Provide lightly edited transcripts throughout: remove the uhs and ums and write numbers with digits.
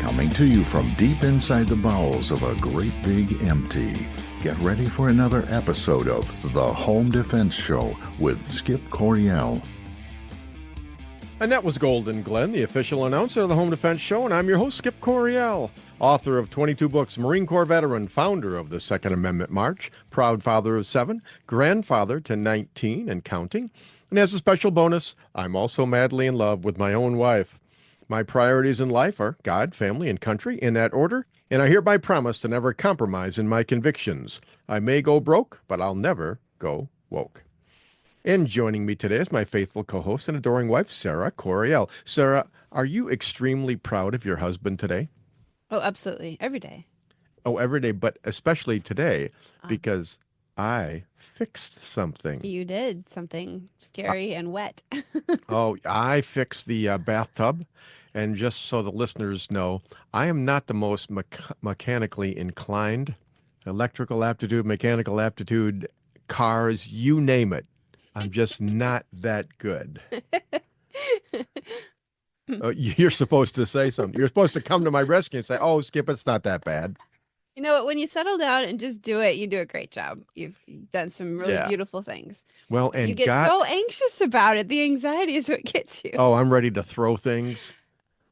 Coming to you from deep inside the bowels of a great big empty. Get ready for another episode of The Home Defense Show with Skip Coryell. And that was Golden Glenn, the official announcer of the Home Defense Show, and I'm your host, Skip Coryell, author of 22 books, Marine Corps veteran, founder of the Second Amendment March, proud father of 7, grandfather to 19 and counting. And as a special bonus, I'm also madly in love with my own wife. My priorities in life are God, family, and country, in that order, and I hereby promise to never compromise in my convictions. I may go broke, but I'll never go woke. And joining me today is my faithful co-host and adoring wife, Sara Coryell. Sara, are you extremely proud of your husband today? Oh, absolutely. Every day. Oh, every day, but especially today, because I fixed something. You did something scary and wet. Oh, I fixed the bathtub. And just so the listeners know, I am not the most mechanically inclined. Electrical aptitude, mechanical aptitude, cars, you name it. I'm just not that good. You're supposed to say something. You're supposed to come to my rescue and say, oh, Skip, it's not that bad. You know what? When you settle down and just do it, you do a great job. You've done some really beautiful things. Well, and you get so anxious about it. The anxiety is what gets you. Oh, I'm ready to throw things.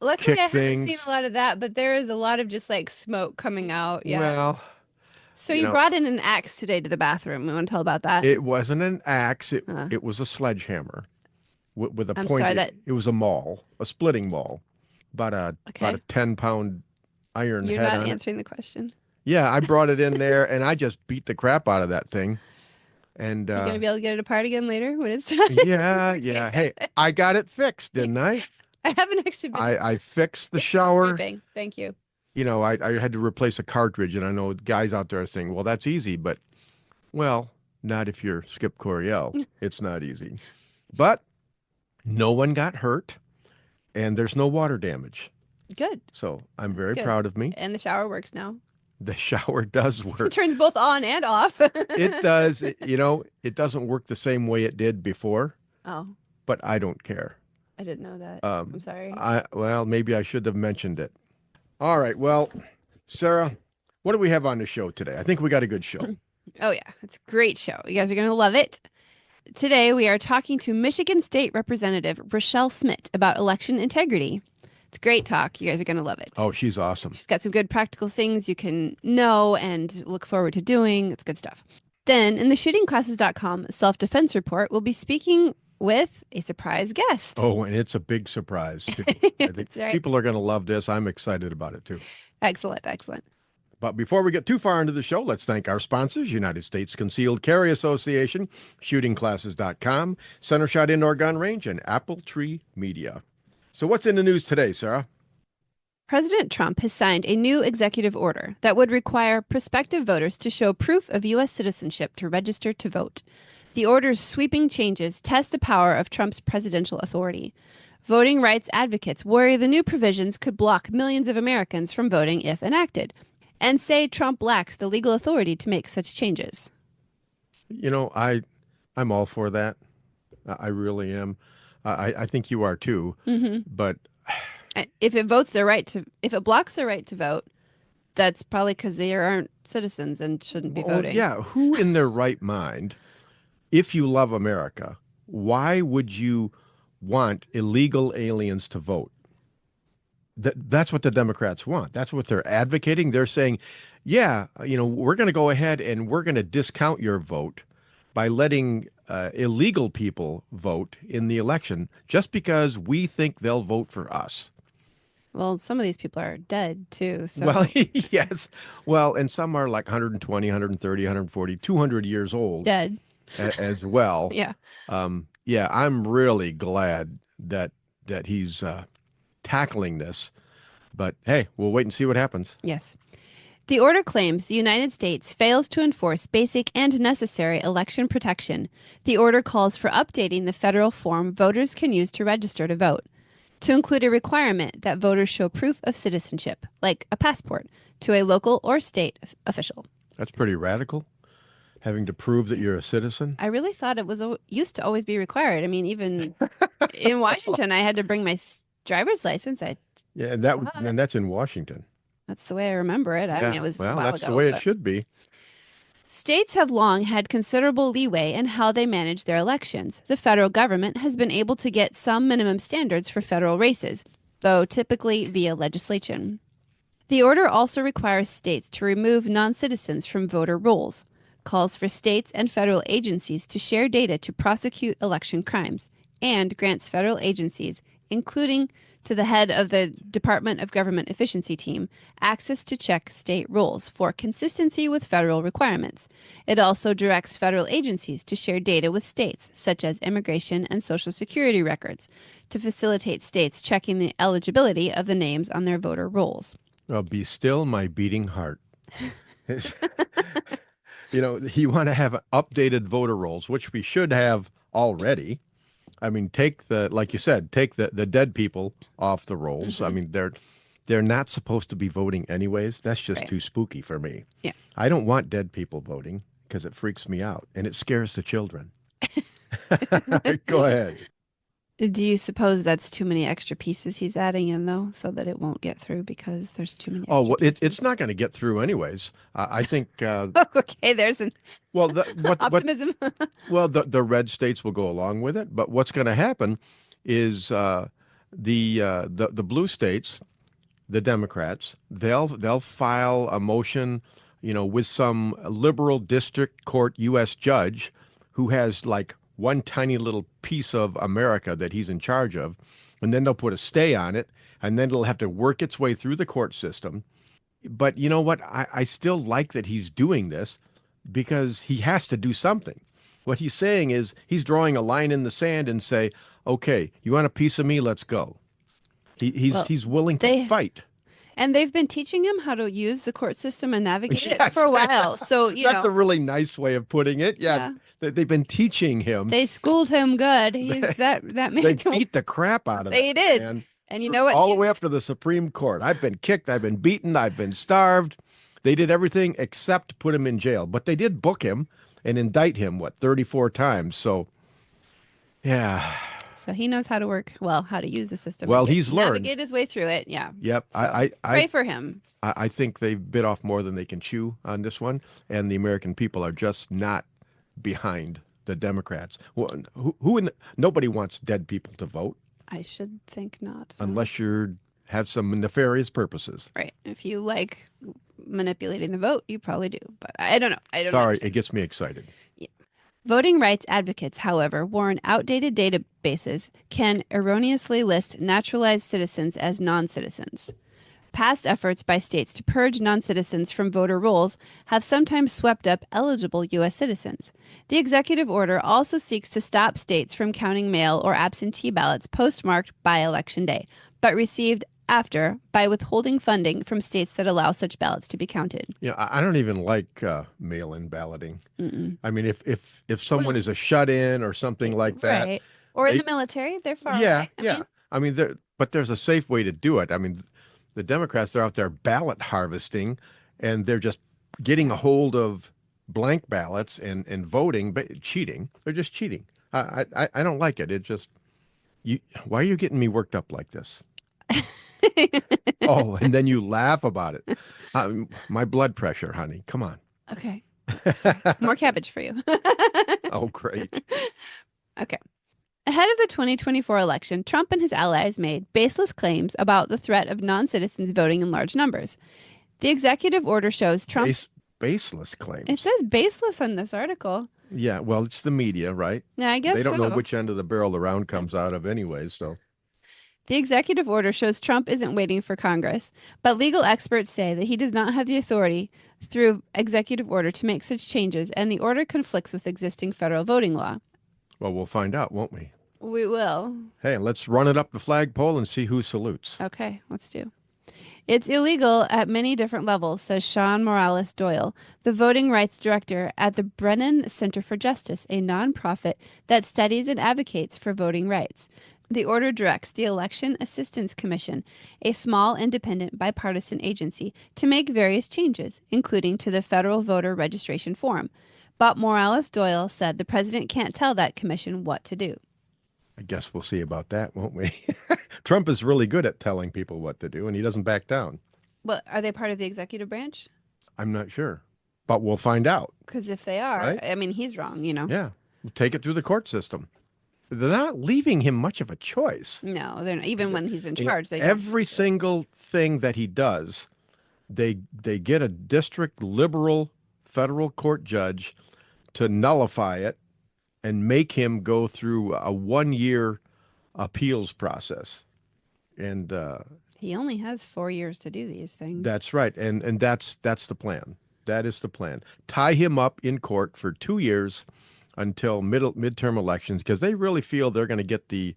Luckily, I haven't seen a lot of that, but there is a lot of just like smoke coming out. Yeah. Well, so you brought in an axe today to the bathroom. You want to tell about that? It wasn't an axe. It was a sledgehammer with a pointed. It was a maul, a splitting maul, about a 10-pound iron head on it. You're not answering the question. Yeah, I brought it in there, and I just beat the crap out of that thing. And you're going to be able to get it apart again later when it's done? Yeah. Hey, I got it fixed, didn't I? I haven't actually been. I fixed the shower. Thank you. You know, I had to replace a cartridge, and I know guys out there are saying, well, that's easy, but, well, not if you're Skip Coryell. It's not easy. But no one got hurt, and there's no water damage. Good. So I'm very proud of me. And the shower works now. The shower does work. It turns both on and off. It does. It doesn't work the same way it did before. Oh. But I don't care. I didn't know that. I'm sorry. Well, maybe I should have mentioned it. All right. Well, Sara, what do we have on the show today? I think we got a good show. Oh, yeah. It's a great show. You guys are going to love it. Today, we are talking to Michigan State Representative Rachelle Smit about election integrity. It's great talk. You guys are going to love it. Oh, she's awesome. She's got some good practical things you can know and look forward to doing. It's good stuff. Then, in the shootingclasses.com self-defense report, we'll be speaking with a surprise guest. Oh, and it's a big surprise, too. I think people are going to love this. I'm excited about it, too. Excellent. But before we get too far into the show, let's thank our sponsors, United States Concealed Carry Association, shootingclasses.com, Center Shot Indoor Gun Range, and Apple Tree Media. So what's in the news today, Sara? President Trump has signed a new executive order that would require prospective voters to show proof of U.S. citizenship to register to vote. The order's sweeping changes test the power of Trump's presidential authority. Voting rights advocates worry the new provisions could block millions of Americans from voting if enacted, and say Trump lacks the legal authority to make such changes. You know, I'm all for that. I really am. I think you are too. Mm-hmm. But if it blocks their right to vote, that's probably because they aren't citizens and shouldn't be voting. Yeah, who in their right mind, if you love America, why would you want illegal aliens to vote? That's what the Democrats want. That's what they're advocating. They're saying, yeah, we're going to go ahead and we're going to discount your vote by letting illegal people vote in the election just because we think they'll vote for us. Well, some of these people are dead, too. So. Well, yes. Well, and some are like 120, 130, 140, 200 years old. Dead. As well. Yeah. Yeah, I'm really glad that he's tackling this. But, hey, we'll wait and see what happens. Yes. The order claims the United States fails to enforce basic and necessary election protection. The order calls for updating the federal form voters can use to register to vote, to include a requirement that voters show proof of citizenship, like a passport, to a local or state official. That's pretty radical, having to prove that you're a citizen. I really thought it was used to always be required. I mean, even in Washington, I had to bring my driver's license. I Yeah, and But that's in Washington. that's the way I remember it. I mean, Yeah, it was a well, while that's the ago, way it but should be. states have long had considerable leeway in how they manage their elections. The federal government has been able to get some minimum standards for federal races, though typically via legislation. The order also requires states to remove non citizens from voter rolls, calls for states and federal agencies to share data to prosecute election crimes, and grants federal agencies, including to the head of the Department of Government Efficiency team, access to check state rolls for consistency with federal requirements. It also directs federal agencies to share data with states, such as immigration and social security records, to facilitate states checking the eligibility of the names on their voter rolls. Well, be still my beating heart. You want to have updated voter rolls, which we should have already. I mean, like you said, take the dead people off the rolls. I Mm-hmm. mean, they're not supposed to be voting anyways. That's just Right. too spooky for me. Yeah. I don't want dead people voting because it freaks me out and it scares the children. Go ahead. Do you suppose that's too many extra pieces he's adding in, though, so that it won't get through because there's too many Oh, extra well, pieces? it's not going to get through anyways. I think. Oh, okay, there's an Well, optimism. well, the red states will go along with it, but what's going to happen is the blue states, the Democrats, they'll file a motion, with some liberal district court U.S. judge who has like one tiny little piece of America that he's in charge of, and then they'll put a stay on it, and then it'll have to work its way through the court system. But you know what? I still like that he's doing this because he has to do something. What he's saying is he's drawing a line in the sand and say, okay, you want a piece of me? Let's go. Well, He's willing to they fight. and they've been teaching him how to use the court system and navigate it for Yes, a while. So, that's a really nice way of putting it. Yeah, yeah, they've been teaching him. they schooled him good. He's that They made him. beat the crap out of They that did. man And you know what? all the way up to the Supreme Court. I've been kicked. I've been beaten. I've been starved. They did everything except put him in jail. But they did book him and indict him, 34 times. So, yeah. So he knows how to how to use the system. Well, and he's learned. navigate his way through it. Yeah. Yep. So I, pray I, for him. I think they've bit off more than they can chew on this one. And the American people are just not behind the Democrats. Well, nobody wants dead people to vote I should think not. unless you have some nefarious purposes. Right. If you like manipulating the vote, you probably do. But I don't know. I don't know. Sorry, it gets me excited. Voting rights advocates, however, warn outdated databases can erroneously list naturalized citizens as non-citizens. Past efforts by states to purge non-citizens from voter rolls have sometimes swept up eligible U.S. citizens. The executive order also seeks to stop states from counting mail or absentee ballots postmarked by Election Day, but received after by withholding funding from states that allow such ballots to be counted. Yeah, I don't even like mail-in balloting. Mm-mm. I mean, if someone is a shut-in or something like that, Right. Or in they- the military, they're far yeah, away. yeah. I mean, but there's a safe way to do it. I mean, the Democrats are out there ballot harvesting, and they're just getting a hold of blank ballots and voting, but cheating. They're just cheating. I don't like it. It just why are you getting me worked up like this? Oh, and then you laugh about it. My blood pressure, honey. Come on. Okay. More cabbage for you. Oh, great. Okay. Ahead of the 2024 election, Trump and his allies made baseless claims about the threat of non-citizens voting in large numbers. The executive order shows Trump. Baseless claims. It says baseless on this article. Yeah, well, it's the media, right? Yeah, I guess They don't so. know which end of the barrel the round comes out of anyways, so. The executive order shows Trump isn't waiting for Congress, but legal experts say that he does not have the authority through executive order to make such changes, and the order conflicts with existing federal voting law. Well, we'll find out, won't we? We will. Hey, let's run it up the flagpole and see who salutes. Okay, let's do. It's illegal at many different levels, says Sean Morales Doyle, the voting rights director at the Brennan Center for Justice, a nonprofit that studies and advocates for voting rights. The order directs the Election Assistance Commission, a small independent bipartisan agency, to make various changes, including to the federal voter registration form. But Morales Doyle said the president can't tell that commission what to do. I guess we'll see about that, won't we? Trump is really good at telling people what to do, and he doesn't back down. Well, are they part of the executive branch? I'm not sure, but we'll find out. Because if they are, Right? I mean, he's wrong, you know? Yeah, we'll take it through the court system. They're not leaving him much of a choice. No, they're not. Even when he's in charge, they Every single thing that he does, they get a district liberal federal court judge to nullify it and make him go through a 1-year appeals process. And he only has 4 years to do these things. that's right. And that's the plan. That is the plan. Tie him up in court for 2 years until midterm elections, because they really feel they're going to get the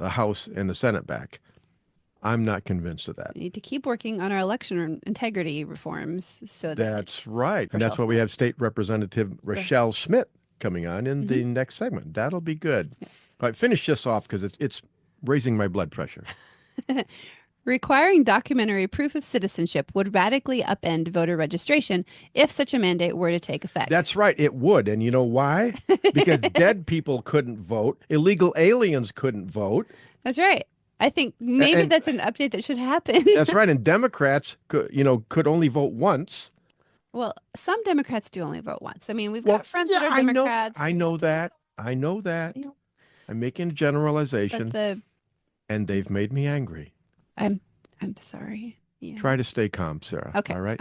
House and the Senate back. I'm not convinced of that. We need to keep working on our election integrity reforms so that That's right. And Rachelle that's why we Smit. have State Representative Rachelle Smit coming on in the next segment. That'll be good. Yes. All right, finish this off because it's raising my blood pressure. requiring documentary proof of citizenship would radically upend voter registration if such a mandate were to take effect. That's right. It would. And you know why? Because dead people couldn't vote. Illegal aliens couldn't vote. That's right. I think maybe And- that's an update that should happen. That's right. And Democrats could only vote once. Well, some Democrats do only vote once. I mean, we've got friends that are I know, Democrats. I know that. I know that. You know, I'm making a generalization, but and they've made me angry. I'm sorry. Yeah. Try to stay calm, Sarah. Okay. All right.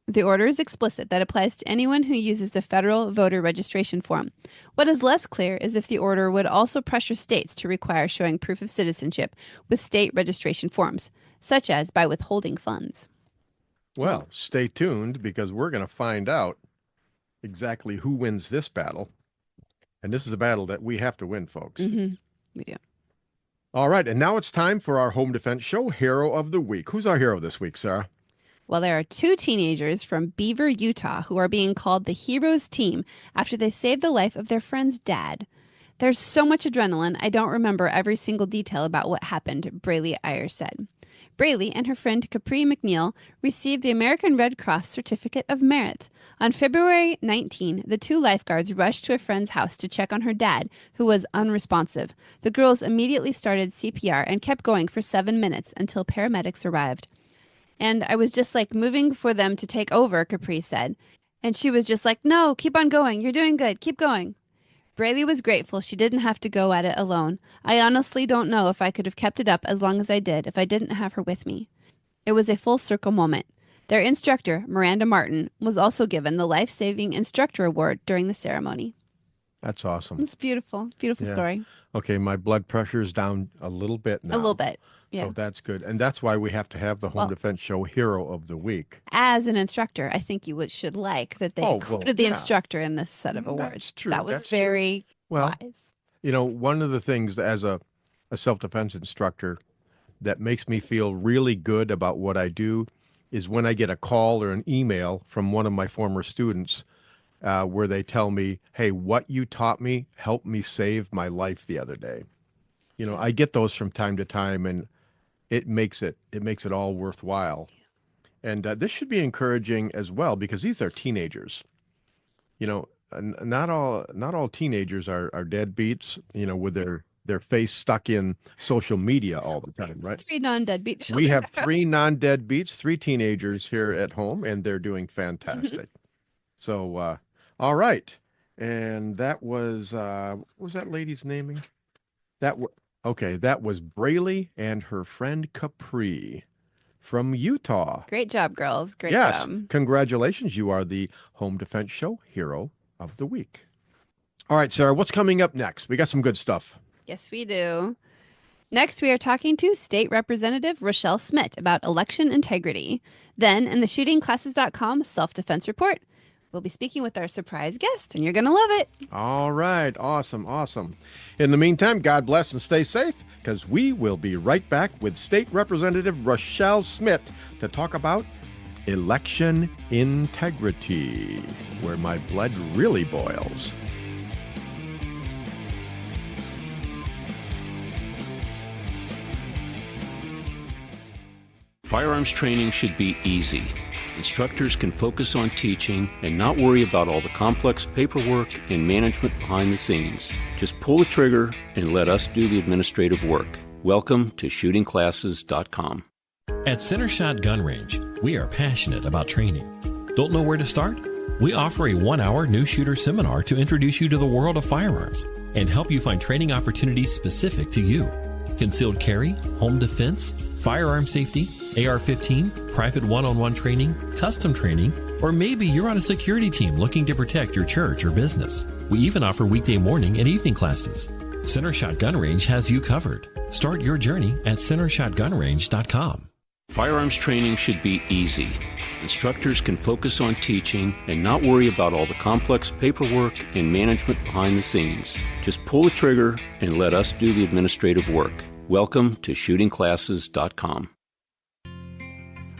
The order is explicit that applies to anyone who uses the federal voter registration form. What is less clear is if the order would also pressure states to require showing proof of citizenship with state registration forms, such as by withholding funds. Well, stay tuned because we're going to find out exactly who wins this battle. And this is a battle that we have to win, folks. Mm-hmm. We do. All right. And now it's time for our home defense show, Hero of the Week. Who's our hero this week, Sarah? Well, there are 2 teenagers from Beaver, Utah, who are being called the Heroes Team after they saved the life of their friend's dad. There's so much adrenaline, I don't remember every single detail about what happened, Braylee Iyer said. Braylee and her friend Capri McNeil received the American Red Cross Certificate of Merit. On February 19, the 2 lifeguards rushed to a friend's house to check on her dad, who was unresponsive. The girls immediately started CPR and kept going for 7 minutes until paramedics arrived. And I was just like moving for them to take over, Capri said. And she was just like, no, keep on going. You're doing good. Keep going. Braylee was grateful she didn't have to go at it alone. I honestly don't know if I could have kept it up as long as I did if I didn't have her with me. It was a full circle moment. Their instructor, Miranda Martin, was also given the Life-Saving Instructor Award during the ceremony. That's awesome. It's beautiful. Beautiful Yeah. story. Okay, my blood pressure is down a little bit now. A little bit. Yeah. So that's good. And that's why we have to have the Home Defense Show Hero of the Week. As an instructor, I think you should like that they Oh, well, included the yeah. instructor in this set of awards. That's true. That was That's true. very Well, wise. one of the things as a self-defense instructor that makes me feel really good about what I do is when I get a call or an email from one of my former students where they tell me, hey, what you taught me helped me save my life the other day. I get those from time to time, and it makes it all worthwhile. And this should be encouraging as well because these are teenagers. Not all teenagers are deadbeats, with their face stuck in social media all the time, right? 3 non-deadbeat children. We have 3 non-deadbeats, 3 teenagers here at home, and they're doing fantastic. So, all right. And that was, what was that lady's naming? That was Braylee and her friend Capri from Utah. Great job, girls. Great Yes. job. Congratulations. You are the Home Defense Show Hero of the Week. All right, Sarah, what's coming up next? We got some good stuff. Yes, we do. Next, we are talking to State Representative Rachelle Smit about election integrity. Then, in the shootingclasses.com self-defense report, we'll be speaking with our surprise guest, and you're going to love it. All right. Awesome. In the meantime, God bless and stay safe because we will be right back with State Representative Rachelle Smit to talk about election integrity, where my blood really boils. Firearms training should be easy. Instructors can focus on teaching and not worry about all the complex paperwork and management behind the scenes. Just pull the trigger and let us do the administrative work. Welcome to shootingclasses.com. At Centershot Gun Range, we are passionate about training. Don't know where to start? We offer a 1-hour new shooter seminar to introduce you to the world of firearms and help you find training opportunities specific to you. Concealed carry, home defense, firearm safety, AR-15, private one-on-one training, custom training, or maybe you're on a security team looking to protect your church or business. We even offer weekday morning and evening classes. Centershot Gun Range has you covered. Start your journey at centershotgunrange.com. Firearms training should be easy. Instructors can focus on teaching and not worry about all the complex paperwork and management behind the scenes. Just pull the trigger and let us do the administrative work. Welcome to shootingclasses.com.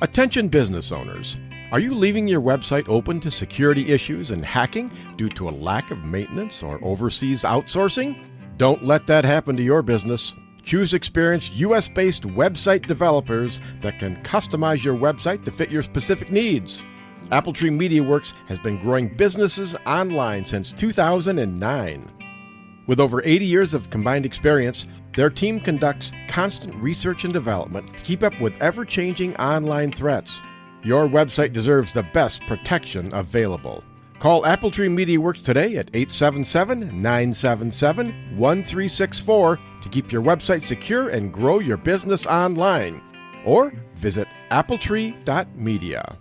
Attention business owners. Are you leaving your website open to security issues and hacking due to a lack of maintenance or overseas outsourcing? Don't let that happen to your business. Choose experienced U.S.-based website developers that can customize your website to fit your specific needs. Appletree MediaWorks has been growing businesses online since 2009. With over 80 years of combined experience, their team conducts constant research and development to keep up with ever-changing online threats. Your website deserves the best protection available. Call Appletree MediaWorks today at 877-977-1364 to keep your website secure and grow your business online. Or visit appletree.media.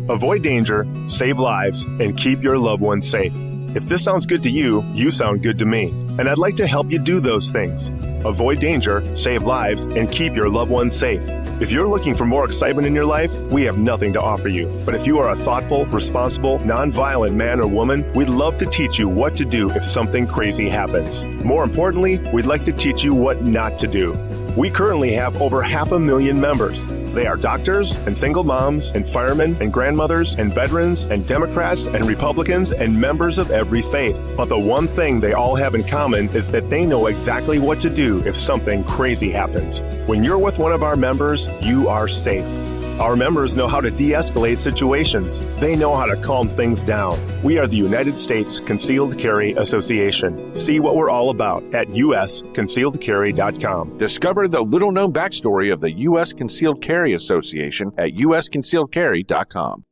Avoid danger, save lives, and keep your loved ones safe. If this sounds good to you, you sound good to me. And I'd like to help you do those things. Avoid danger, save lives, and keep your loved ones safe. If you're looking for more excitement in your life, we have nothing to offer you. But if you are a thoughtful, responsible, nonviolent man or woman, we'd love to teach you what to do if something crazy happens. More importantly, we'd like to teach you what not to do. We currently have over 500,000 members. They are doctors and single moms and firemen and grandmothers and veterans and Democrats and Republicans and members of every faith. But the one thing they all have in common is that they know exactly what to do if something crazy happens. When you're with one of our members, you are safe. Our members know how to de-escalate situations. They know how to calm things down. We are the United States Concealed Carry Association. See what we're all about at usconcealedcarry.com. Discover the little-known backstory of the U.S. Concealed Carry Association at usconcealedcarry.com.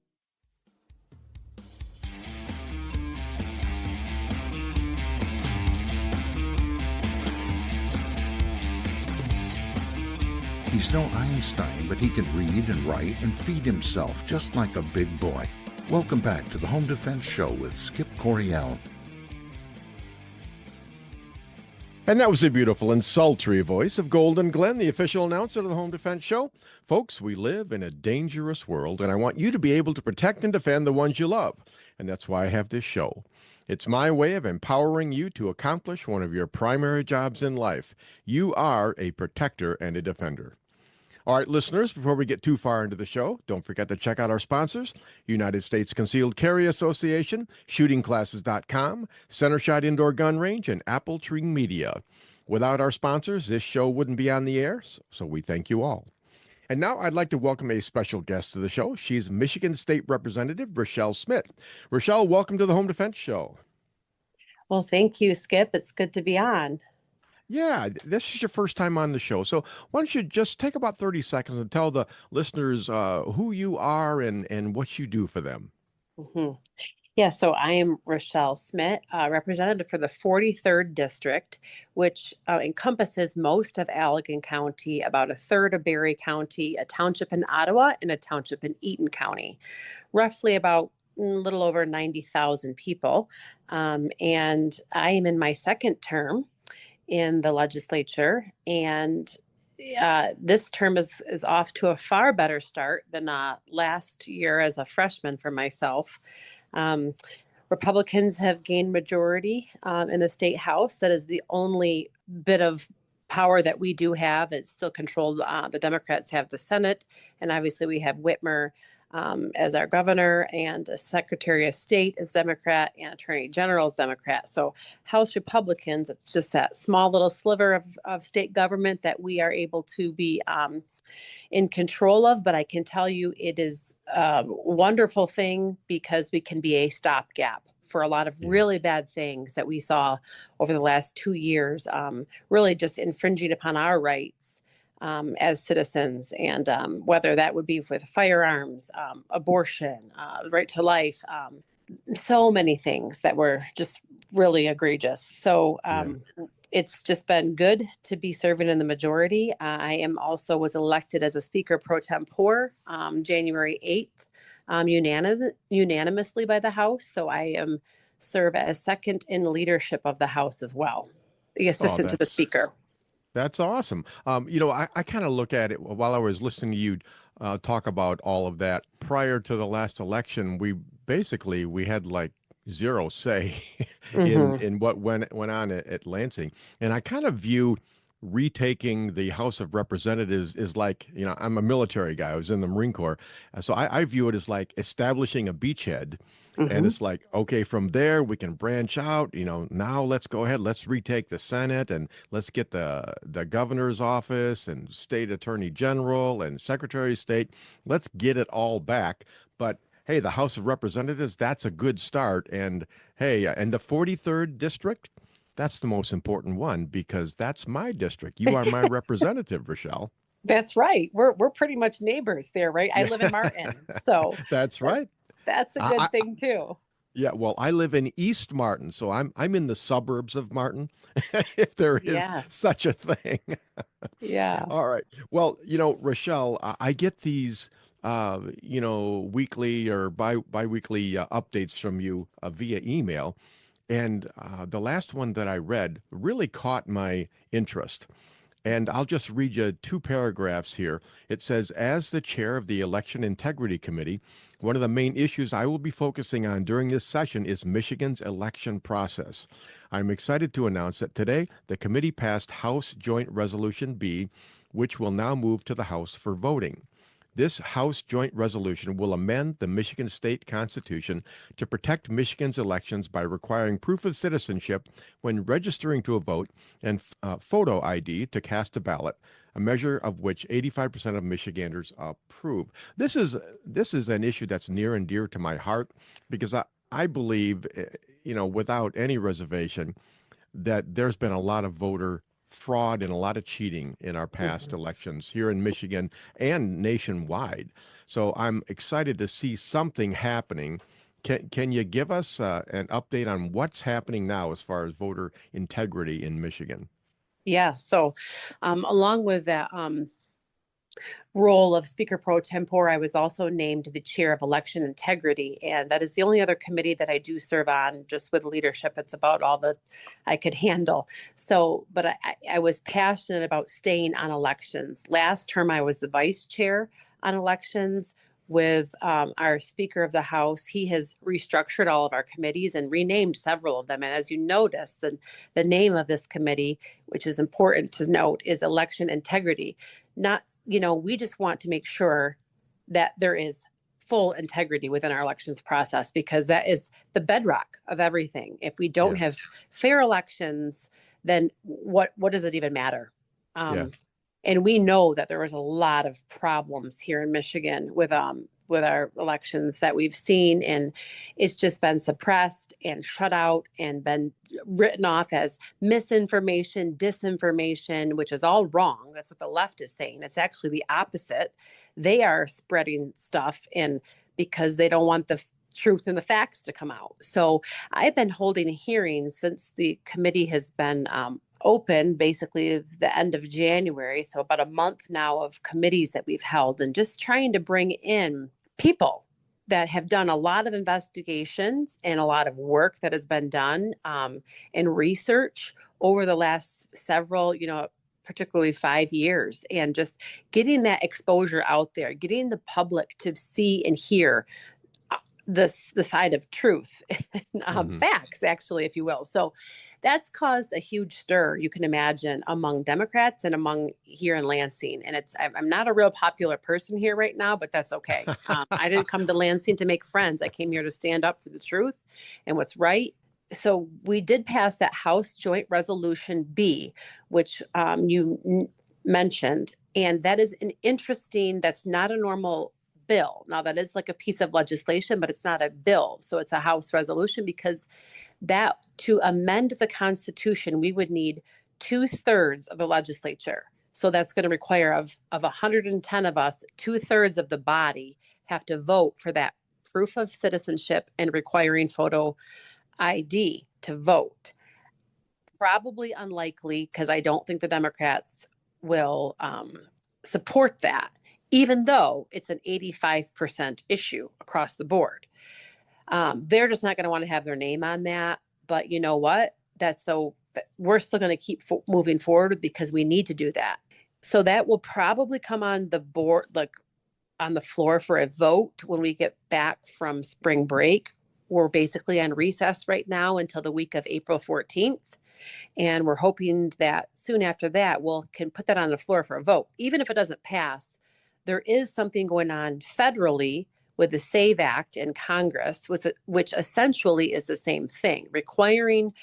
He's no Einstein, but he can read and write and feed himself just like a big boy. Welcome back to the Home Defense Show with Skip Coryell. And that was the beautiful and sultry voice of Golden Glenn, the official announcer of the Home Defense Show. Folks, we live in a dangerous world, and I want you to be able to protect and defend the ones you love. And that's why I have this show. It's my way of empowering you to accomplish one of your primary jobs in life. You are a protector and a defender. All right, listeners, before we get too far into the show, don't forget to check out our sponsors, United States Concealed Carry Association, shootingclasses.com, Centershot Indoor Gun Range, and Appletree Media. Without our sponsors, this show wouldn't be on the air, so we thank you all. And now I'd like to welcome a special guest to the show. She's Michigan State Representative Rachelle Smit. Rachelle, welcome to the Home Defense Show. Well, thank you, Skip. It's good to be on. Yeah, this is your first time on the show. So why don't you just take about 30 seconds and tell the listeners who you are and what you do for them. Mm-hmm. Yeah, so I am Rachelle Smit, representative for the 43rd District, which encompasses most of Allegan County, about a third of Barry County, a township in Ottawa, and a township in Eaton County. Roughly about a little over 90,000 people. And I am in my second term in the legislature, and this term is off to a far better start than last year as a freshman for myself. Republicans have gained majority in the state house. That is the only bit of power that we do have. It's still controlled. The Democrats have the Senate, and obviously we have Whitmer as our governor, and a Secretary of State is Democrat, and Attorney General is Democrat. So House Republicans, it's just that small little sliver of state government that we are able to be in control of, but I can tell you it is a wonderful thing because we can be a stopgap for a lot of really bad things that we saw over the last 2 years, really just infringing upon our rights as citizens, and whether that would be with firearms, abortion, right to life, so many things that were just really egregious. So it's just been good to be serving in the majority. I am also was elected as a speaker pro tempore January 8th, unanimously by the House. So I am serve as second in leadership of the House as well, the assistant to the speaker. That's awesome. I kind of look at it while I was listening to you talk about all of that. Prior to the last election, we had like zero say in what went on at Lansing, and I kind of view retaking the House of Representatives is like, I'm a military guy. I was in the Marine Corps, so I view it as like establishing a beachhead. And it's like, okay, from there we can branch out, now let's go ahead, let's retake the Senate, and let's get the governor's office and state attorney general and secretary of state. Let's get it all back. But hey, the House of Representatives, that's a good start. And hey, and the 43rd district, that's the most important one because that's my district. You are my representative, Rachelle. That's right. We're pretty much neighbors there, right? I live in Martin. So that's right. That's a good thing too. Yeah, well, I live in East Martin, so I'm in the suburbs of Martin, if there is such a thing. Yeah. All right. Well, Rachelle, I get these weekly or bi-weekly updates from you via email. And the last one that I read really caught my interest. And I'll just read you 2 paragraphs here. It says, as the chair of the Election Integrity Committee, one of the main issues I will be focusing on during this session is Michigan's election process. I'm excited to announce that today the committee passed House Joint Resolution B, which will now move to the House for voting. This House Joint Resolution will amend the Michigan State Constitution to protect Michigan's elections by requiring proof of citizenship when registering to a vote and photo ID to cast a ballot, a measure of which 85% of Michiganders approve. This is an issue that's near and dear to my heart because I believe, without any reservation, that there's been a lot of voter fraud and a lot of cheating in our past elections here in Michigan and nationwide. So I'm excited to see something happening. Can you give us an update on what's happening now as far as voter integrity in Michigan? Yeah. So along with that role of Speaker Pro Tempore, I was also named the chair of election integrity. And that is the only other committee that I do serve on, just with leadership. It's about all that I could handle. So, but I was passionate about staying on elections. Last term, I was the vice chair on elections with our Speaker of the House. He has restructured all of our committees and renamed several of them. And as you notice, the name of this committee, which is important to note, is election integrity. Not, we just want to make sure that there is full integrity within our elections process, because that is the bedrock of everything. If we don't have fair elections, then what does it even matter? And we know that there was a lot of problems here in Michigan with our elections that we've seen, and it's just been suppressed and shut out and been written off as misinformation, disinformation, which is all wrong. That's what the left is saying. It's actually the opposite. They are spreading stuff because they don't want the truth and the facts to come out. So I've been holding hearings since the committee has been open, basically the end of January. So about a month now of committees that we've held, and just trying to bring in people that have done a lot of investigations and a lot of work that has been done in research over the last several, particularly 5 years, and just getting that exposure out there, getting the public to see and hear the side of truth, facts, actually, if you will. So that's caused a huge stir, you can imagine, among Democrats and among here in Lansing. And I'm not a real popular person here right now, but that's okay. I didn't come to Lansing to make friends. I came here to stand up for the truth and what's right. So we did pass that House Joint Resolution B, which you mentioned. And that is that's not a normal bill. Now, that is like a piece of legislation, but it's not a bill. So it's a House resolution, because that to amend the Constitution, we would need 2/3 of the legislature. So that's going to require of 110 of us, 2/3 of the body have to vote for that proof of citizenship and requiring photo ID to vote. Probably unlikely, because I don't think the Democrats will support that, even though it's an 85% issue across the board. They're just not going to want to have their name on that. But you know what? We're still going to keep moving forward, because we need to do that. So that will probably come on the board, like on the floor for a vote when we get back from spring break. We're basically on recess right now until the week of April 14th. And we're hoping that soon after that, can put that on the floor for a vote. Even if it doesn't pass, there is something going on federally with the SAVE Act in Congress, which essentially is the same thing, requiring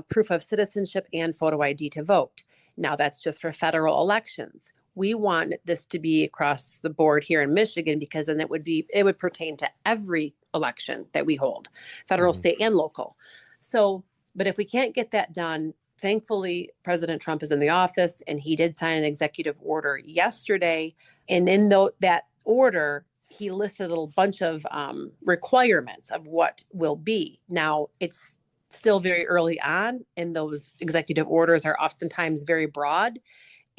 proof of citizenship and photo ID to vote. Now, that's just for federal elections. We want this to be across the board here in Michigan, because then it would pertain to every election that we hold, federal, state, and local. So, but if we can't get that done, thankfully, President Trump is in the office, and he did sign an executive order yesterday. And in that order, he listed a bunch of requirements of what will be. Now, it's still very early on, and those executive orders are oftentimes very broad,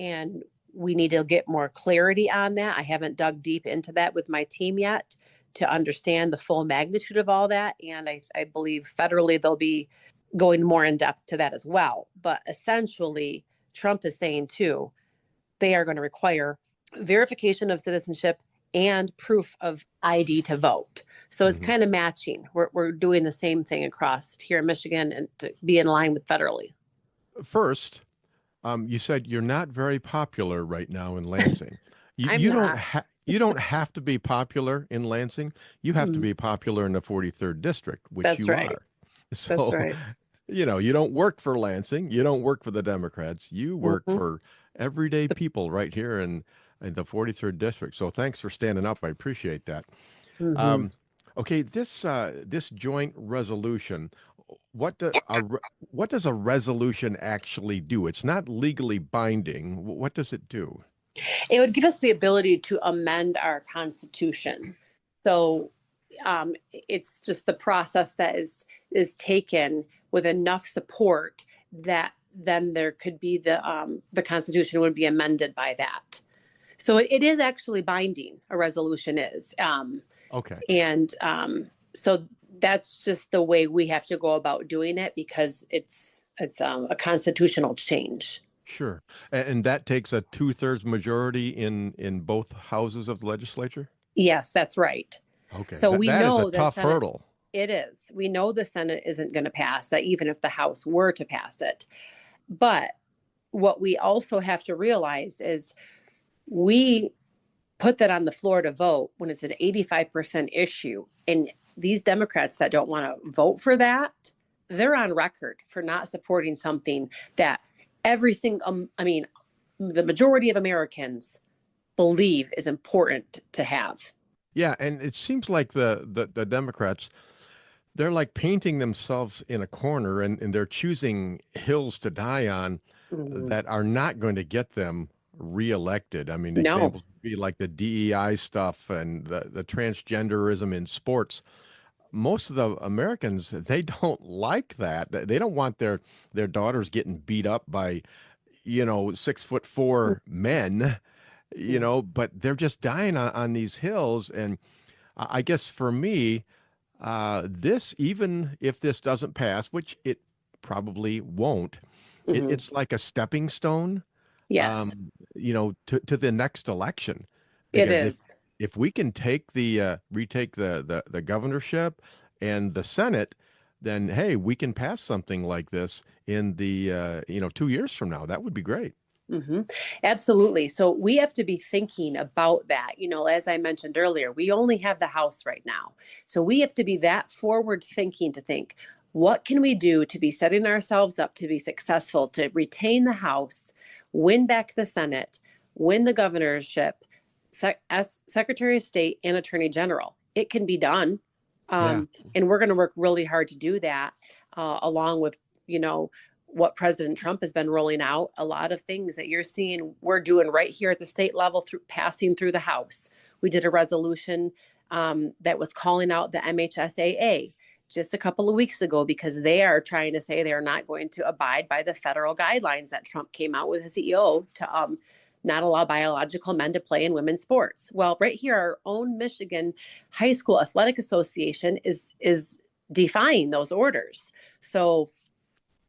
and we need to get more clarity on that. I haven't dug deep into that with my team yet to understand the full magnitude of all that. And I believe federally they'll be going more in depth to that as well. But essentially, Trump is saying too, they are going to require verification of citizenship and proof of ID to vote. So it's kind of matching. We're doing the same thing across here in Michigan, and to be in line with federally. First, you said you're not very popular right now in Lansing. You don't have to be popular in Lansing. You have to be popular in the 43rd district, which That's you right. are. So, That's right. You don't work for Lansing. You don't work for the Democrats. You work for everyday people right here in the 43rd district. So thanks for standing up. I appreciate that. Okay, this joint resolution, what does a resolution actually do? It's not legally binding. What does it do? It would give us the ability to amend our Constitution. So it's just the process that is taken with enough support that then there could be the Constitution would be amended by that. So it is actually binding. A resolution is. Okay. And so that's just the way we have to go about doing it, because it's a constitutional change. Sure. And that takes a 2/3 majority in both houses of the legislature? Yes, that's right. Okay. So we that know is a tough Senate, hurdle. It is. We know the Senate isn't going to pass that, even if the House were to pass it. But what we also have to realize is we put that on the floor to vote when it's an 85% issue. And these Democrats that don't want to vote for that, they're on record for not supporting something that the majority of Americans believe is important to have. Yeah, and it seems like the Democrats, they're like painting themselves in a corner, and they're choosing hills to die on that are not going to get them reelected. I mean, examples would be like the DEI stuff and the transgenderism in sports. Most of the Americans, they don't like that. They don't want their daughters getting beat up by, 6'4" men, but they're just dying on these hills. And I guess for me, even if this doesn't pass, which it probably won't, it's like a stepping stone. Yes. To the next election. It Because is. If we can retake the governorship and the Senate, then hey, we can pass something like this in the 2 years from now. That would be great. Absolutely. So we have to be thinking about that. As I mentioned earlier, we only have the House right now. So we have to be that forward thinking to think, what can we do to be setting ourselves up to be successful, to retain the House win back the Senate, win the governorship, as Secretary of State and Attorney General. It can be done. Yeah. And we're going to work really hard to do that, along with, what President Trump has been rolling out. A lot of things that you're seeing, we're doing right here at the state level through passing through the House. We did a resolution that was calling out the MHSAA just a couple of weeks ago because they are trying to say they're not going to abide by the federal guidelines that Trump came out with his CEO to not allow biological men to play in women's sports. Well, right here, our own Michigan High School Athletic Association is defying those orders. So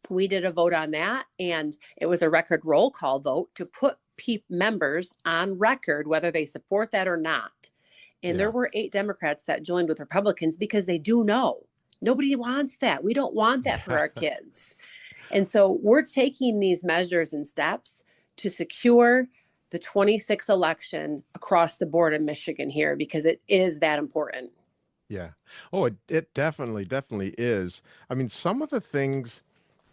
we did a vote on that, and it was a record roll call vote to put members on record whether they support that or not. And there were 8 Democrats that joined with Republicans because they do know nobody wants that. We don't want that for our kids. And so we're taking these measures and steps to secure the 26th election across the board in Michigan here because it is that important. Yeah. Oh, it definitely is. I mean, some of the things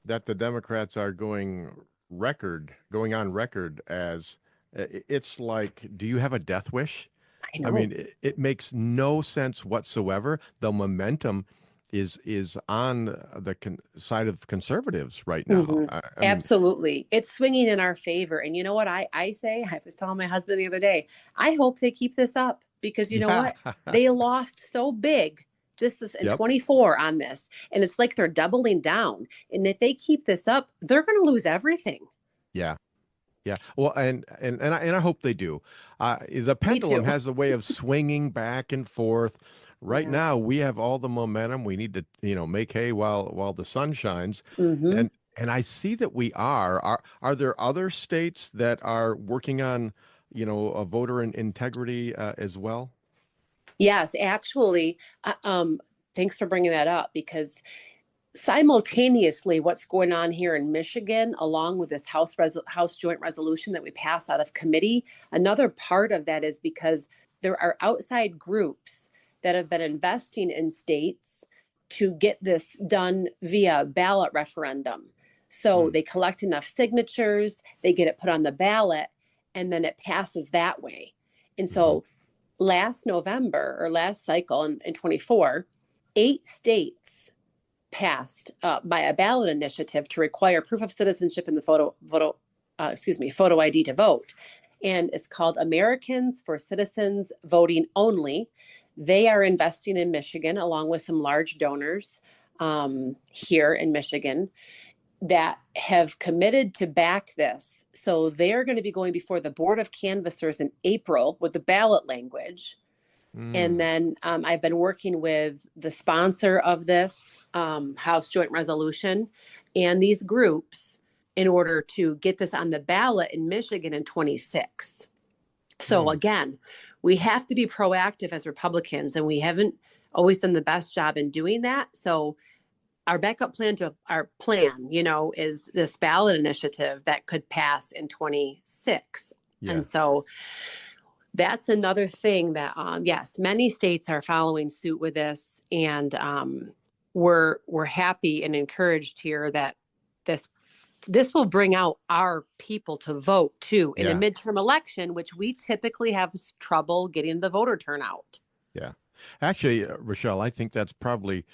that the Democrats are going on record as, it's like, do you have a death wish? I know. I mean, it makes no sense whatsoever. The momentum is on the side of conservatives right now. Mm-hmm. I mean, Absolutely. It's swinging in our favor. And you know what I say? I was telling my husband the other day, I hope they keep this up because you know what? They lost so big just this in 24 on this. And it's like they're doubling down. And if they keep this up, they're going to lose everything. Yeah. Yeah. Well, and I hope they do. The pendulum has a way of swinging back and forth. Right now, we have all the momentum. We need to, make hay while the sun shines. Mm-hmm. And I see that we are. Are there other states that are working on, a voter integrity as well? Yes, actually, thanks for bringing that up because simultaneously what's going on here in Michigan, along with this House Joint Resolution that we passed out of committee, another part of that is because there are outside groups that have been investing in states to get this done via ballot referendum. So they collect enough signatures, they get it put on the ballot, and then it passes that way. And so last November or last cycle in 24, 8 states passed by a ballot initiative to require proof of citizenship in the photo ID to vote. And it's called Americans for Citizens Voting Only. They are investing in Michigan along with some large donors here in Michigan that have committed to back this. So they're going to be going before the Board of Canvassers in April with the ballot language. And then I've been working with the sponsor of this House Joint Resolution and these groups in order to get this on the ballot in Michigan in 26. So again, we have to be proactive as Republicans, and we haven't always done the best job in doing that. So our backup plan to our plan, is this ballot initiative that could pass in 26. Yeah. And so that's another thing that, yes, many states are following suit with this. And we're happy and encouraged here that this will bring out our people to vote too in a midterm election, which we typically have trouble getting the voter turnout. Yeah. Actually, Rachelle, I think that's probably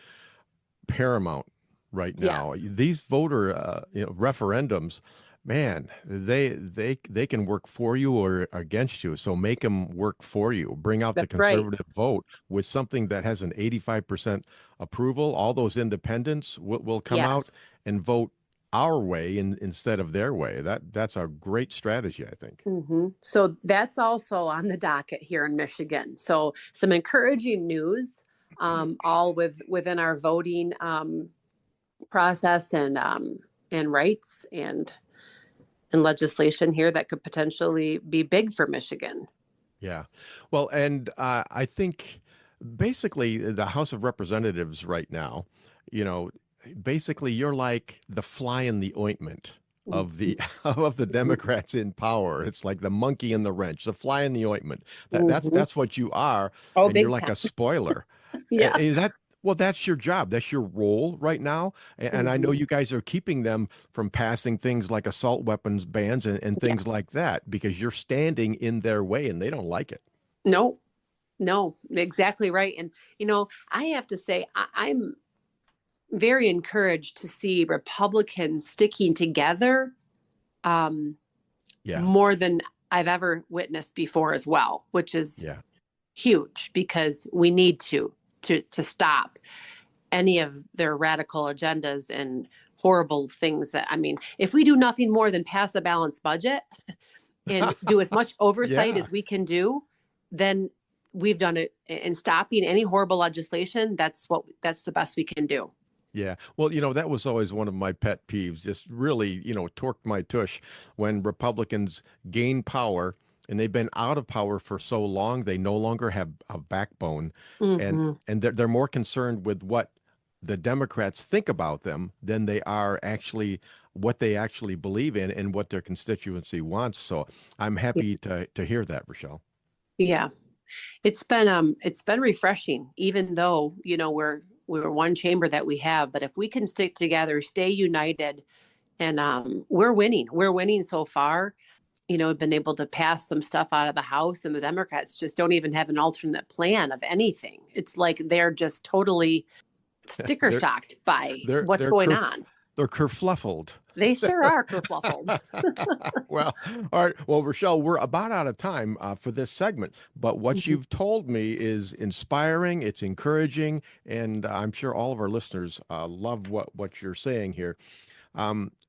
paramount right now. Yes. These voter referendums, man, they can work for you or against you. So make them work for you. Bring out the conservative vote with something that has an 85% approval. All those independents will come out and vote our way instead of their way. That's a great strategy, I think. Mm-hmm. So that's also on the docket here in Michigan. So some encouraging news, all within our voting process and rights and legislation here that could potentially be big for Michigan. Yeah. Well, and I think basically the House of Representatives right now, basically you're like the fly in the ointment of the Democrats in power. It's like the monkey in the wrench, the fly in the ointment. That's what you are. Oh, and big you're like time. a spoiler. Yeah. And Well, that's your job. That's your role right now. And I know Mhm. you guys are keeping them from passing things like assault weapons bans and things Yes. like that because you're standing in their way and they don't like it. No, no, exactly right. And, I have to say, I'm very encouraged to see Republicans sticking together um, Yeah. more than I've ever witnessed before as well, which is Yeah. huge because we need to stop any of their radical agendas and horrible things that, I mean, if we do nothing more than pass a balanced budget and do as much oversight Yeah. as we can do, then we've done it. In stopping any horrible legislation, that's the best we can do. Yeah. Well, that was always one of my pet peeves, just really, torqued my tush when Republicans gain power and they've been out of power for so long, they no longer have a backbone. And Hmm. and they're more concerned with what the Democrats think about them than they are actually what they actually believe in and what their constituency wants. So I'm happy to hear that, Rochelle. Yeah, it's been refreshing, even though we're one chamber that we have. But if we can stick together, stay united, and we're winning so far. We've been able to pass some stuff out of the House, and the Democrats just don't even have an alternate plan of anything. It's like they're just totally sticker They're shocked by they're what's they're going kerf on. they're kerfluffled. They sure are kerfluffled. Well, all right. Well, Rochelle, we're about out of time for this segment, but what Mhm. you've told me is inspiring, it's encouraging, and I'm sure all of our listeners love what you're saying here.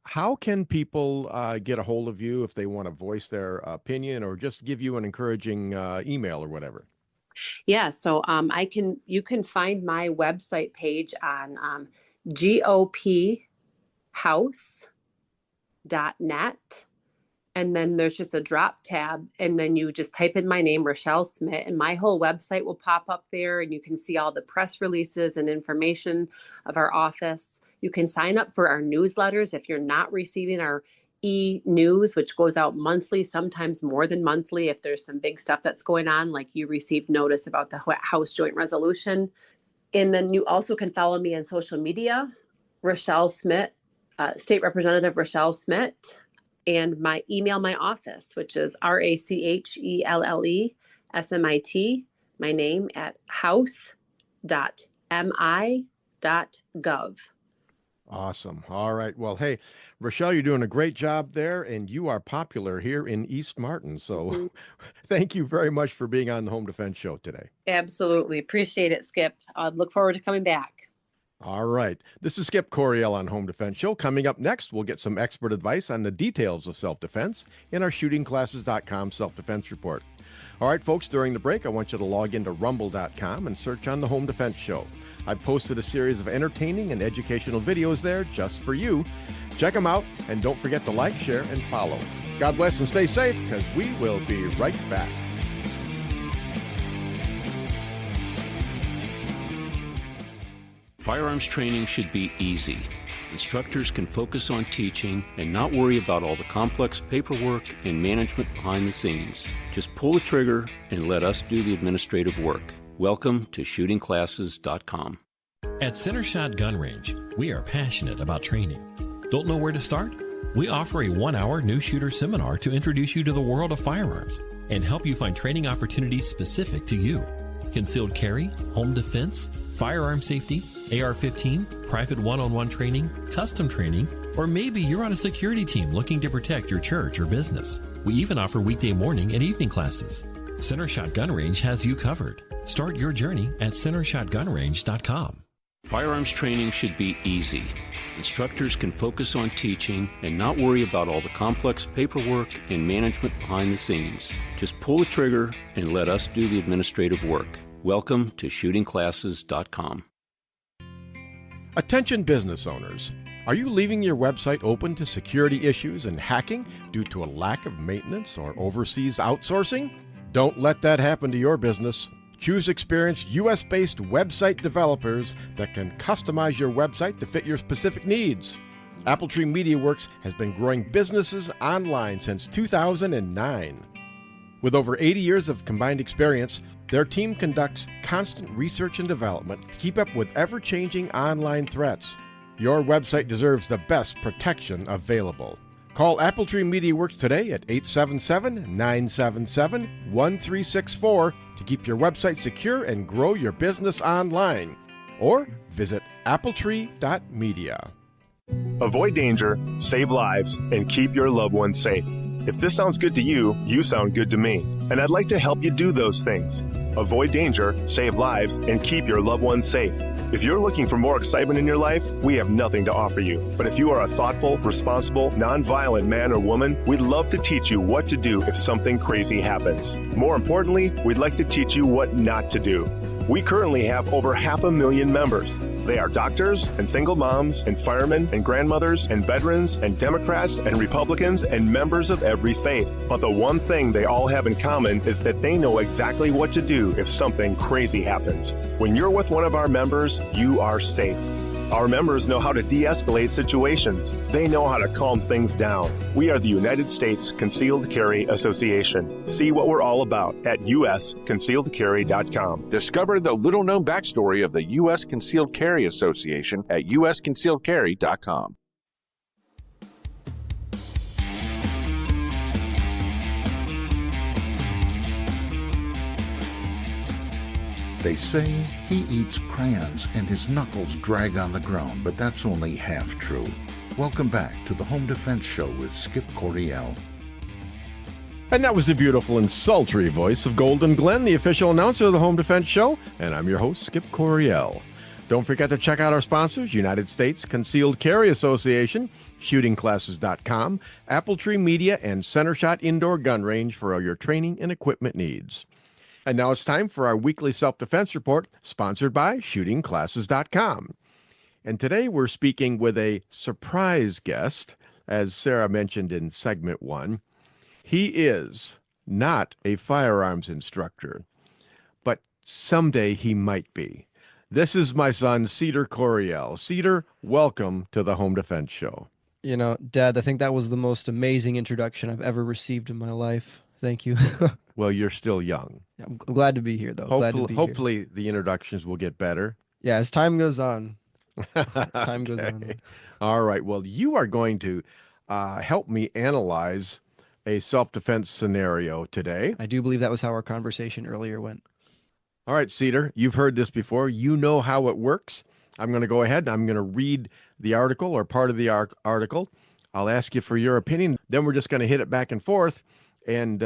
How can people get a hold of you if they want to voice their opinion or just give you an encouraging email or whatever? Yeah, so you can find my website page on gophouse.net. And then there's just a drop tab, and then you just type in my name, Rachelle Smit, and my whole website will pop up there, and you can see all the press releases and information of our office. You can sign up for our newsletters if you're not receiving our e-news, which goes out monthly, sometimes more than monthly if there's some big stuff that's going on, like you received notice about the House Joint Resolution. And then you also can follow me on social media, Rachelle Smit, State Representative Rachelle Smit, and my office, which is RACHELLESMIT, my name, at house.mi.gov. Awesome. All right. Well, hey, Rochelle, you're doing a great job there, and you are popular here in East Martin. So Mhm. thank you very much for being on the Home Defense Show today. Absolutely. Appreciate it, Skip. I look forward to coming back. All right. This is Skip Coriel on Home Defense Show. Coming up next, we'll get some expert advice on the details of self-defense in our shootingclasses.com self-defense report. All right, folks, during the break, I want you to log into rumble.com and search on the Home Defense Show. I've posted a series of entertaining and educational videos there just for you. Check them out, and don't forget to like, share, and follow. God bless and stay safe, because we will be right back. Firearms training should be easy. Instructors can focus on teaching and not worry about all the complex paperwork and management behind the scenes. Just pull the trigger and let us do the administrative work. Welcome to shootingclasses.com. At Center Shot Gun Range, we are passionate about training. Don't know where to start? We offer a 1-hour new shooter seminar to introduce you to the world of firearms and help you find training opportunities specific to you. Concealed carry, home defense, firearm safety, AR-15, private one-on-one training, custom training, or maybe you're on a security team looking to protect your church or business. We even offer weekday morning and evening classes. Center Shot Gun Range has you covered. Start your journey at centershotgunrange.com. Firearms training should be easy. Instructors can focus on teaching and not worry about all the complex paperwork and management behind the scenes. Just pull the trigger and let us do the administrative work. Welcome to shootingclasses.com. Attention business owners. Are you leaving your website open to security issues and hacking due to a lack of maintenance or overseas outsourcing? Don't let that happen to your business. Choose experienced U.S.-based website developers that can customize your website to fit your specific needs. Appletree MediaWorks has been growing businesses online since 2009. With over 80 years of combined experience, Their team conducts constant research and development to keep up with ever-changing online threats. Your website deserves the best protection available. Call Appletree MediaWorks today at 877-977-1364 to keep your website secure and grow your business online. Or visit appletree.media. Avoid danger, save lives, and keep your loved ones safe. If this sounds good to you, you sound good to me. And I'd like to help you do those things. Avoid danger, save lives, and keep your loved ones safe. If you're looking for more excitement in your life, we have nothing to offer you. But if you are a thoughtful, responsible, nonviolent man or woman, we'd love to teach you what to do if something crazy happens. More importantly, we'd like to teach you what not to do. We currently have over 500,000 members. They are doctors and single moms and firemen and grandmothers and veterans and Democrats and Republicans and members of every faith. But the one thing they all have in common is that they know exactly what to do if something crazy happens. When you're with one of our members, you are safe. Our members know how to de-escalate situations. They know how to calm things down. We are the United States Concealed Carry Association. See what we're all about at usconcealedcarry.com. Discover the little-known backstory of the U.S. Concealed Carry Association at usconcealedcarry.com. They say he eats crayons and his knuckles drag on the ground, but that's only half true. Welcome back to the Home Defense Show with Skip Coriel. And that was the beautiful and sultry voice of Golden Glenn, the official announcer of the Home Defense Show, and I'm your host, Skip Coriel. Don't forget to check out our sponsors, United States Concealed Carry Association, ShootingClasses.com, Appletree Media, and CenterShot Indoor Gun Range for all your training and equipment needs. And now it's time for our weekly self-defense report, sponsored by ShootingClasses.com. And today we're speaking with a surprise guest, as Sara mentioned in segment 1. He is not a firearms instructor, but someday he might be. This is my son, Cedar Coriel. Cedar, welcome to the Home Defense Show. You know, Dad, I think that was the most amazing introduction I've ever received in my life. Thank you. Well, you're still young. I'm glad to be here, though. Hopefully the introductions will get better. Yeah, as time goes on. Goes on. All right. Well, you are going to help me analyze a self-defense scenario today. I do believe that was how our conversation earlier went. All right, Cedar, you've heard this before. You know how it works. I'm going to go ahead and I'm going to read the article or part of the article. I'll ask you for your opinion. Then we're just going to hit it back and forth and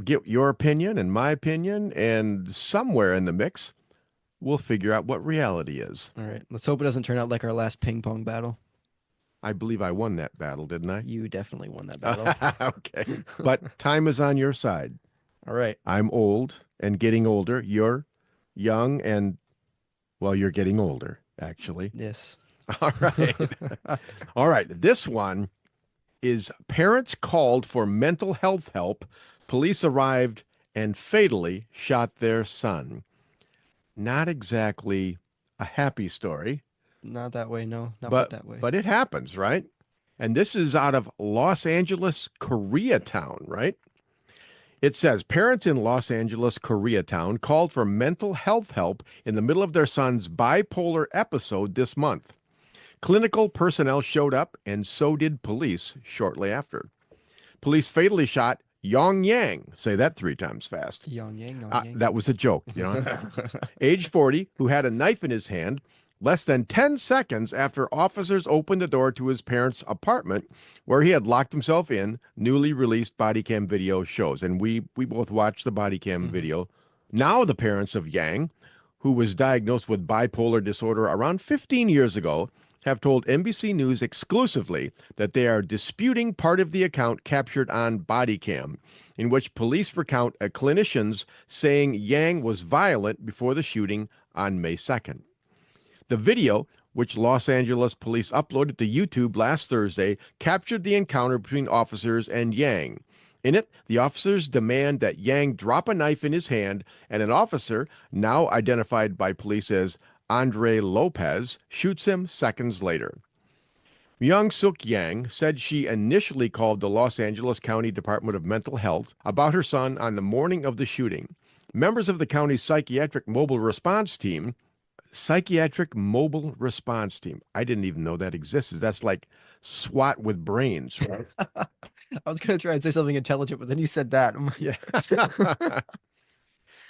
get your opinion and my opinion, and somewhere in the mix, we'll figure out what reality is. All right. Let's hope it doesn't turn out like our last ping pong battle. I believe I won that battle, didn't I? You definitely won that battle. Okay. But time is on your side. All right. I'm old and getting older. You're young and, well, you're getting older, actually. Yes. All right. All right. This one is parents called for mental health help. Police arrived and fatally shot their son. Not exactly a happy story. Not that way, no. Not that way. But it happens, right? And this is out of Los Angeles, Koreatown, right? It says, parents in Los Angeles, Koreatown called for mental health help in the middle of their son's bipolar episode this month. Clinical personnel showed up, and so did police shortly after. Police fatally shot Yong Yang. Say that 3 times fast. Yong Yang. That was a joke, you know. Age 40, who had a knife in his hand, less than 10 seconds after officers opened the door to his parents' apartment, where he had locked himself in, newly released body cam video shows. And we both watched the body cam video. Now the parents of Yang, who was diagnosed with bipolar disorder around 15 years ago, have told NBC News exclusively that they are disputing part of the account captured on body cam, in which police recount a clinician's saying Yang was violent before the shooting on May 2nd. The video, which Los Angeles police uploaded to YouTube last Thursday, captured the encounter between officers and Yang. In it, the officers demand that Yang drop a knife in his hand, and an officer, now identified by police as Andre Lopez, shoots him seconds later. Myung Suk Yang said she initially called the Los Angeles County Department of Mental Health about her son on the morning of the shooting. Members of the county's psychiatric mobile response team, I didn't even know that existed. That's like SWAT with brains, right? I was going to try and say something intelligent, but then you said that. Yeah.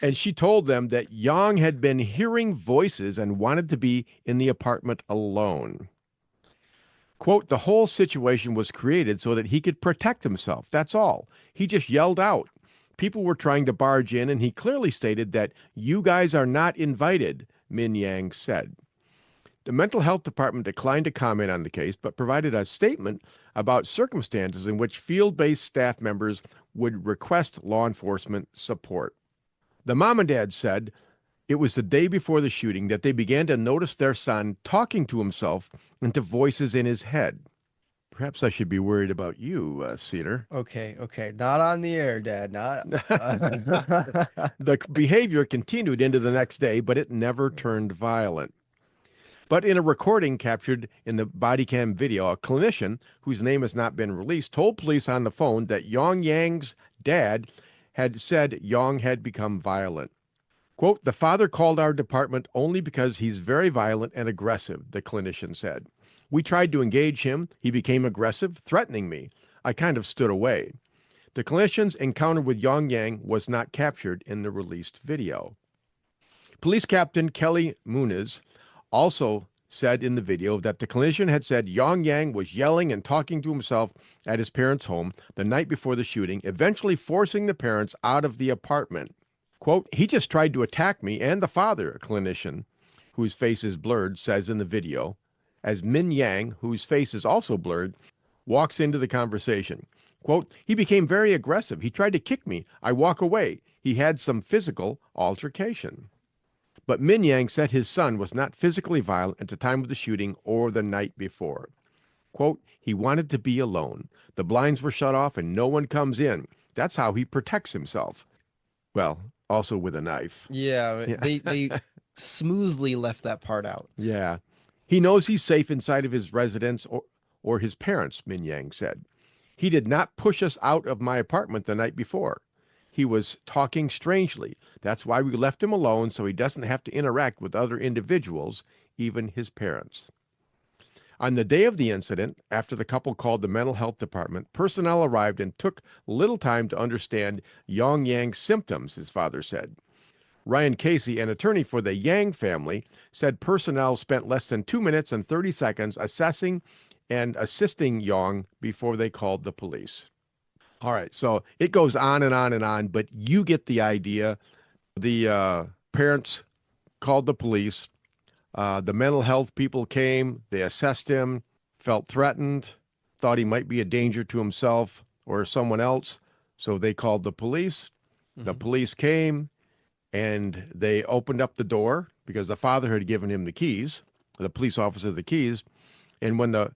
And she told them that Yang had been hearing voices and wanted to be in the apartment alone. Quote, the whole situation was created so that he could protect himself. That's all. He just yelled out. People were trying to barge in, and he clearly stated that you guys are not invited, Min Yang said. The mental health department declined to comment on the case, but provided a statement about circumstances in which field-based staff members would request law enforcement support. The mom and dad said it was the day before the shooting that they began to notice their son talking to himself and to voices in his head. Perhaps I should be worried about you, Cedar. Okay. Not on the air, Dad. Not. The behavior continued into the next day, but it never turned violent. But in a recording captured in the body cam video, a clinician, whose name has not been released, told police on the phone that Yang's dad had said Yang had become violent. Quote, the father called our department only because he's very violent and aggressive, the clinician said. We tried to engage him. He became aggressive, threatening me. I kind of stood away. The clinician's encounter with Yang was not captured in the released video. Police Captain Kelly Muniz also said in the video that the clinician had said Yang was yelling and talking to himself at his parents' home the night before the shooting, eventually forcing the parents out of the apartment. Quote, he just tried to attack me and the father, a clinician, whose face is blurred, says in the video, as Min Yang, whose face is also blurred, walks into the conversation. Quote, he became very aggressive. He tried to kick me. I walk away. He had some physical altercation. But Min Yang said his son was not physically violent at the time of the shooting or the night before. Quote, he wanted to be alone. The blinds were shut off and no one comes in. That's how he protects himself. Well, also with a knife. Yeah. They smoothly left that part out. Yeah. He knows he's safe inside of his residence or his parents, Min Yang said. He did not push us out of my apartment the night before. He was talking strangely. That's why we left him alone so he doesn't have to interact with other individuals, even his parents. On the day of the incident, after the couple called the mental health department, personnel arrived and took little time to understand Yang's symptoms, his father said. Ryan Casey, an attorney for the Yang family, said personnel spent less than 2 minutes and 30 seconds assessing and assisting Yang before they called the police. All right, so it goes on and on and on, but you get the idea. The parents called the police. The mental health people came. They assessed him, felt threatened, thought he might be a danger to himself or someone else. So they called the police. Mm-hmm. The police came and they opened up the door because the father had given him the keys, the police officer the keys. And when the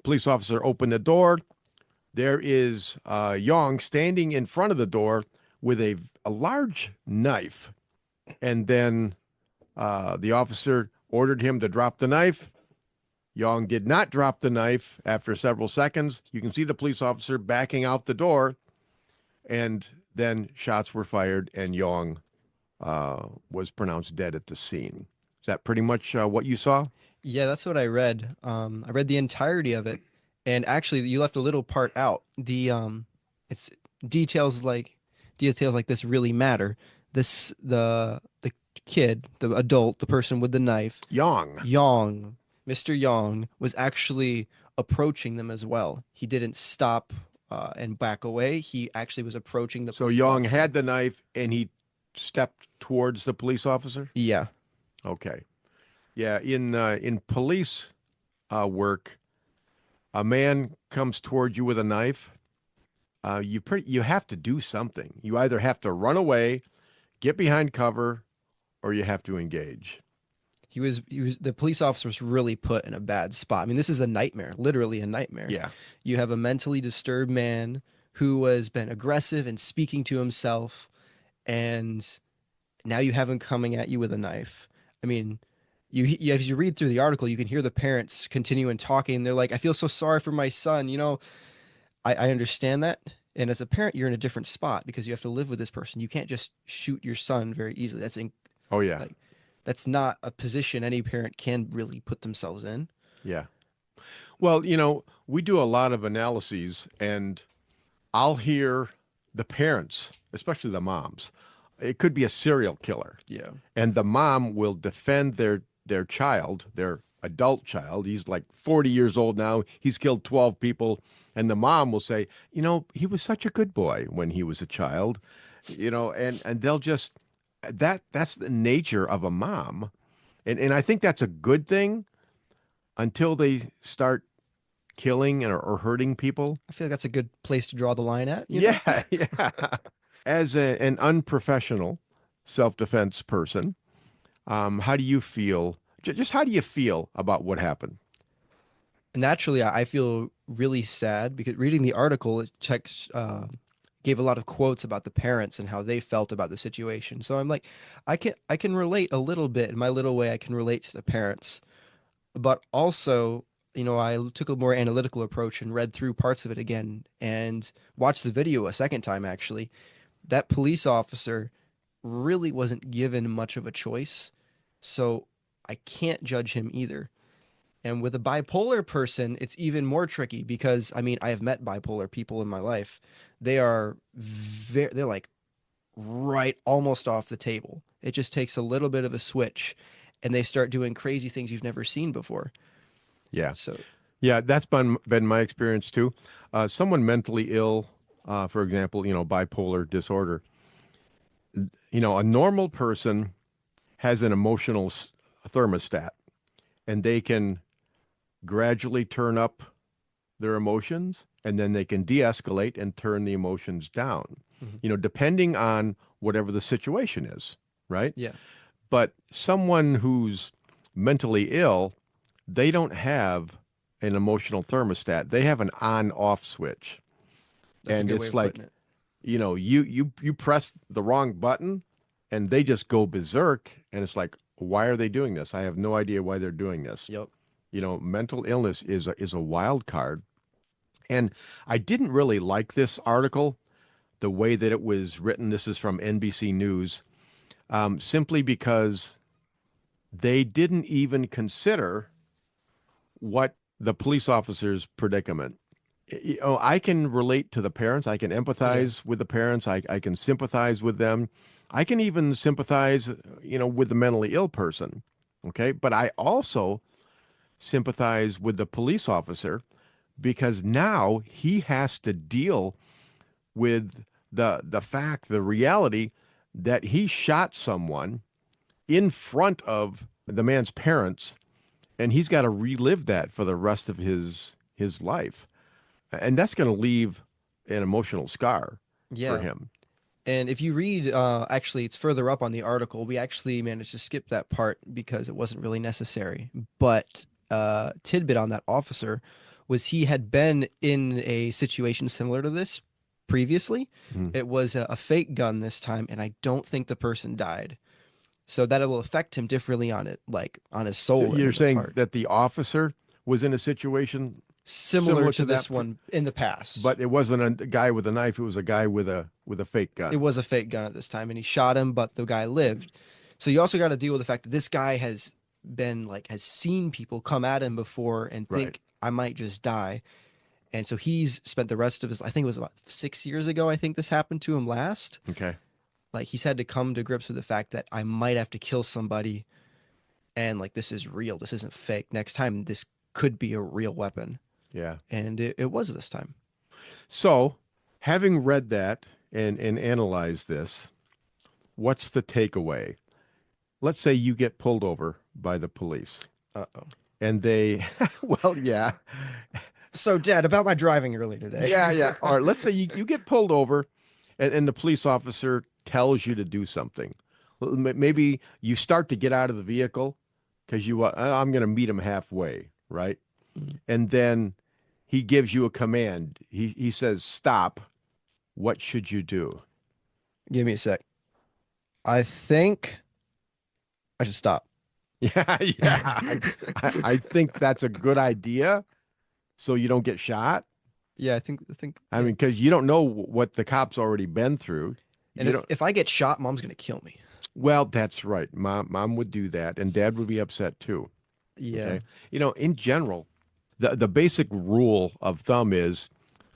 police officer opened the door, there is Yang standing in front of the door with a large knife. And then the officer ordered him to drop the knife. Yang did not drop the knife after several seconds. You can see the police officer backing out the door. And then shots were fired and Yang was pronounced dead at the scene. Is that pretty much what you saw? Yeah, that's what I read. I read the entirety of it. And actually, you left a little part out. It's details like this really matter. The kid, the adult, the person with the knife, Mr. Yang was actually approaching them as well. He didn't stop and back away. He actually was approaching the. So Yang had the knife and he stepped towards the police officer. Yeah. Okay. Yeah. In police work. A man comes toward you with a knife, you have to do something. You either have to run away, get behind cover, or you have to engage. The police officer was really put in a bad spot. I mean, this is a nightmare, literally a nightmare. Yeah. You have a mentally disturbed man who has been aggressive and speaking to himself, and now you have him coming at you with a knife. I mean, as you read through the article, you can hear the parents continuing talking. They're like, I feel so sorry for my son. You know, I understand that. And as a parent, you're in a different spot because you have to live with this person. You can't just shoot your son very easily. Oh yeah. Like, that's not a position any parent can really put themselves in. Yeah. Well, we do a lot of analyses, and I'll hear the parents, especially the moms. It could be a serial killer, Yeah. and the mom will defend their child, their adult child. He's like 40 years old now. He's killed 12 people, and the mom will say, he was such a good boy when he was a child, and they'll just that's the nature of a mom, and I think that's a good thing until they start killing or hurting people. I feel like that's a good place to draw the line at. You know? Yeah, yeah. As an unprofessional self-defense person, how do you feel? Just how do you feel about what happened? Naturally, I feel really sad because reading the article, it gave a lot of quotes about the parents and how they felt about the situation. So I'm like, I can relate a little bit in my little way. I can relate to the parents, but also, I took a more analytical approach and read through parts of it again and watched the video a second time, actually. That police officer really wasn't given much of a choice, so I can't judge him either. And with a bipolar person, it's even more tricky because, I have met bipolar people in my life. They are they're like right almost off the table. It just takes a little bit of a switch and they start doing crazy things you've never seen before. Yeah. So, Yeah, that's been my experience too. Someone mentally ill, for example, bipolar disorder. A normal person has an emotional thermostat, and they can gradually turn up their emotions, and then they can de-escalate and turn the emotions down. Depending on whatever the situation is, right? yeah, But someone who's mentally ill, they don't have an emotional thermostat. They have an on-off switch. that's a And good way it's of like, putting it. you press the wrong button and they just go berserk. And it's like, why are they doing this? I have no idea why they're doing this. Yep. Mental illness is a wild card. And I didn't really like this article, the way that it was written. This is from NBC News, simply because they didn't even consider what the police officer's predicament. I can relate to the parents. I can empathize with the parents. I can sympathize with them. I can even sympathize, with the mentally ill person. Okay. But I also sympathize with the police officer because now he has to deal with the reality that he shot someone in front of the man's parents, and he's got to relive that for the rest of his life. And that's going to leave an emotional scar for him. And if you read, actually, it's further up on the article. We actually managed to skip that part because it wasn't really necessary. But tidbit on that officer was he had been in a situation similar to this previously. It was a fake gun this time, and I don't think the person died. So that it will affect him differently on it, like on his soul. So you're saying that the officer was in a situation similar to this that one in the past, but it wasn't a guy with a knife. It was a guy with a fake gun. it was a fake gun at this time, and he shot him, but the guy lived. So you also got to deal with the fact that this guy has seen people come at him before and think, Right. I might just die. And so he's spent the rest of his, I think it was about 6 years ago, I think this happened to him last. Okay. Like he's had to come to grips with the fact that I might have to kill somebody, and like this is real. This isn't fake. Next time this could be a real weapon. Yeah. And it was this time. So, having read that and analyzed this, what's the takeaway? Let's say you get pulled over by the police. Uh-oh. And they, well, yeah. So, Dad, about my driving early today. Yeah. All right. Let's say you get pulled over and the police officer tells you to do something. Maybe you start to get out of the vehicle because I'm going to meet him halfway, right? Mm-hmm. And then he gives you a command. He says, stop. What should you do? Give me a sec. I think I should stop. Yeah. I think that's a good idea so you don't get shot. Yeah, I think. I mean, because you don't know what the cop's already been through. And if I get shot, mom's gonna kill me. Well, that's right. Mom would do that, and dad would be upset too. Yeah. Okay. In general, the basic rule of thumb is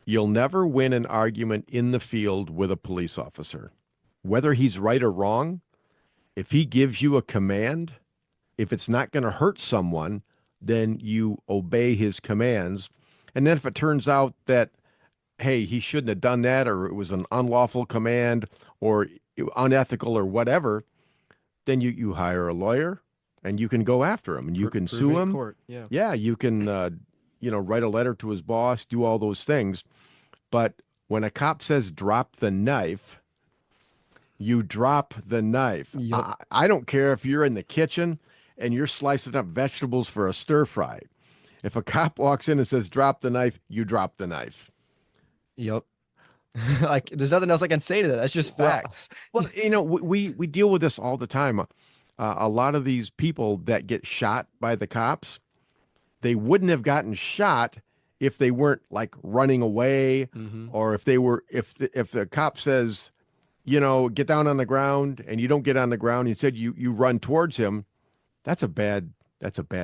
you'll never win an argument in the field with a police officer. Whether he's right or wrong, if he gives you a command, if it's not going to hurt someone, then you obey his commands. And then if it turns out that, hey, he shouldn't have done that, or it was an unlawful command, or unethical, or whatever, then you hire a lawyer and you can go after him and you can sue him. Court. Yeah. Yeah, you can, write a letter to his boss, do all those things. But when a cop says drop the knife, you drop the knife. Yep. I don't care if you're in the kitchen and you're slicing up vegetables for a stir fry. If a cop walks in and says drop the knife, you drop the knife. Yep. Like, there's nothing else I can say to that. That's just facts. Well, we deal with this all the time. A lot of these people that get shot by the cops, they wouldn't have gotten shot if they weren't like running away, or if the cop says, get down on the ground, and you don't get on the ground, instead you run towards him. That's a bad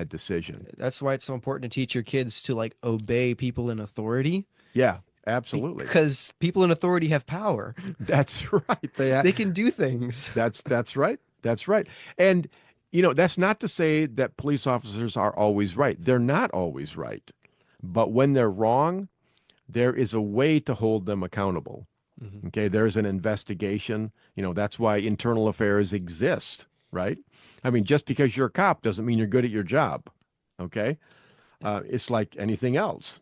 decision. That's why it's so important to teach your kids to like obey people in authority. Yeah, absolutely. Because people in authority have power. That's right. They can do things. That's right. That's right. And that's not to say that police officers are always right. They're not always right. But when they're wrong, there is a way to hold them accountable. Okay, there's an investigation. That's why internal affairs exist, right? I mean, just because you're a cop doesn't mean you're good at your job. Okay, it's like anything else.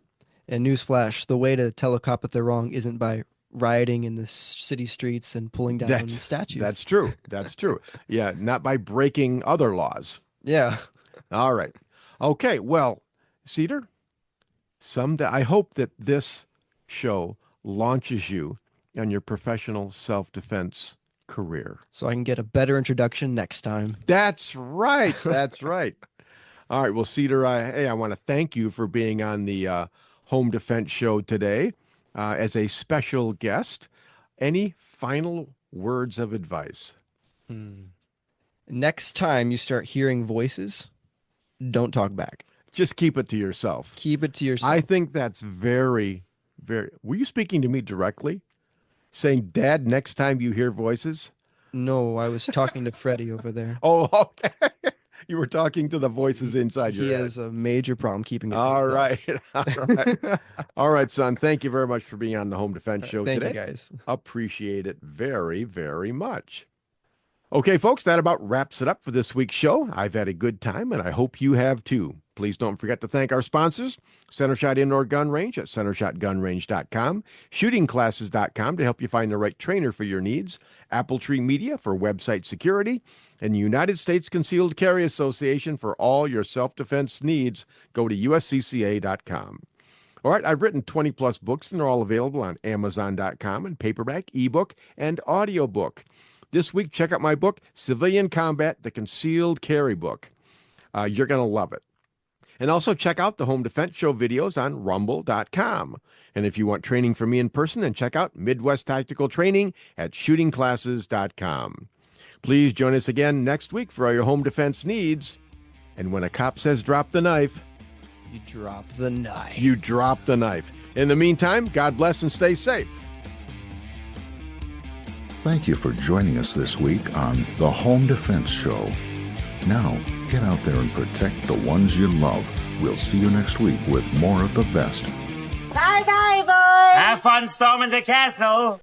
And newsflash, the way to tell a cop that they're wrong isn't by rioting in the city streets and pulling down statues. That's true. That's true. Yeah, not by breaking other laws. Yeah. All right. Okay, well, Cedar, someday I hope that this show launches you on your professional self-defense career. So I can get a better introduction next time. That's right. That's right. All right. Well, Cedar, I want to thank you for being on the Home Defense Show today as a special guest. Any final words of advice? Next time you start hearing voices, don't talk back. Just keep it to yourself. Keep it to yourself. I think that's very, very... Were you speaking to me directly? Saying, Dad, next time you hear voices? No, I was talking to Freddie over there. Oh, okay. You were talking to the voices inside your head. He has a major problem keeping it. All right. All right. All right, son. Thank you very much for being on the Home Defense Show today. Thank you, guys. Appreciate it very, very much. Okay, folks, that about wraps it up for this week's show. I've had a good time, and I hope you have too. Please don't forget to thank our sponsors, Centershot Indoor Gun Range at centershotgunrange.com, shootingclasses.com to help you find the right trainer for your needs, Apple Tree Media for website security, and the United States Concealed Carry Association for all your self-defense needs. Go to uscca.com. All right, I've written 20-plus books, and they're all available on Amazon.com in paperback, ebook, and audiobook. This week, check out my book, Civilian Combat, the Concealed Carry Book. You're going to love it. And also check out the Home Defense Show videos on rumble.com. And if you want training from me in person, then check out Midwest Tactical Training at shootingclasses.com. Please join us again next week for all your home defense needs. And when a cop says drop the knife, you drop the knife. You drop the knife. In the meantime, God bless and stay safe. Thank you for joining us this week on the Home Defense Show. Now, get out there and protect the ones you love. We'll see you next week with more of the best. Bye-bye, boys! Have fun storming the castle!